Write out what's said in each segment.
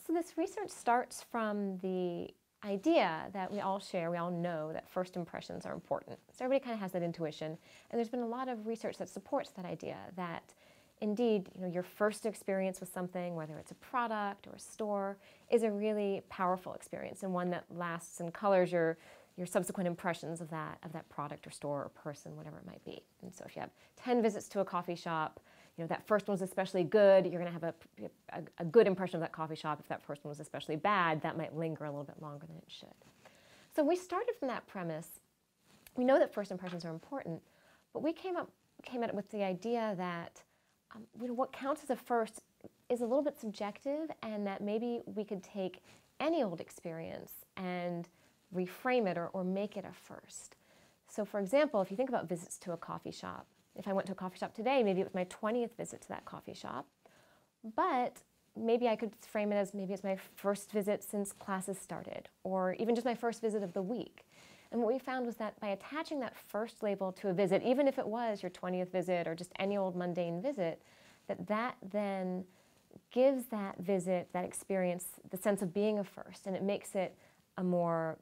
So this research starts from the idea that we all share, we all know that first impressions are important. So everybody kind of has that intuition, and there's been a lot of research that supports that idea that indeed, your first experience with something, whether it's a product or a store, is a really powerful experience and one that lasts and colors your subsequent impressions of that product or store or person, whatever it might be. And so if you have 10 visits to a coffee shop, that first one's especially good, you're going to have a good impression of that coffee shop. If that first one was especially bad, that might linger a little bit longer than it should. So we started from that premise. We know that first impressions are important, but we came at it with the idea that what counts as a first is a little bit subjective, and that maybe we could take any old experience and reframe it or make it a first. So for example, if you think about visits to a coffee shop, if I went to a coffee shop today, maybe it was my 20th visit to that coffee shop, but maybe I could frame it as maybe it's my first visit since classes started, or even just my first visit of the week. And what we found was that by attaching that first label to a visit, even if it was your 20th visit or just any old mundane visit, that then gives that visit, that experience, the sense of being a first, and it makes it a more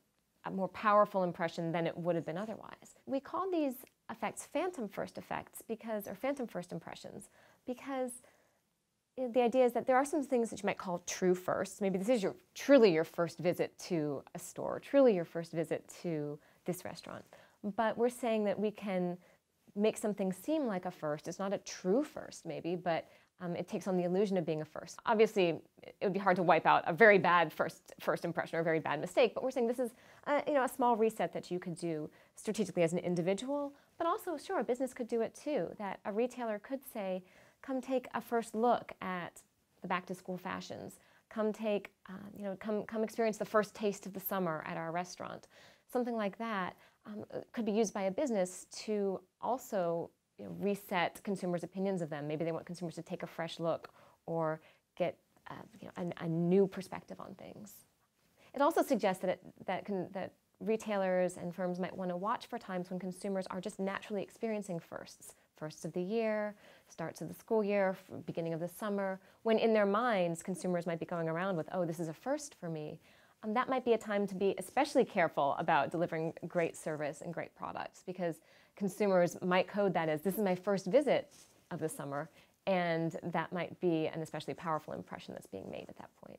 powerful impression than it would have been otherwise. We call these effects phantom first effects or phantom first impressions, because the idea is that there are some things that you might call true firsts. Maybe this is truly your first visit to a store, truly your first visit to this restaurant. But we're saying that we can make something seem like a first. It's not a true first, maybe, but it takes on the illusion of being a first. Obviously, it would be hard to wipe out a very bad first impression or a very bad mistake, but we're saying this is a small reset that you could do strategically as an individual, but also, sure, a business could do it too, that a retailer could say, come take a first look at the back-to-school fashions. Come take, come experience the first taste of the summer at our restaurant. Something like that could be used by a business to also reset consumers' opinions of them. Maybe they want consumers to take a fresh look or get a new perspective on things. It also suggests that retailers and firms might want to watch for times when consumers are just naturally experiencing firsts. Firsts of the year, starts of the school year, beginning of the summer, when in their minds consumers might be going around with, oh, this is a first for me. That might be a time to be especially careful about delivering great service and great products, because consumers might code that as, this is my first visit of the summer, and that might be an especially powerful impression that's being made at that point.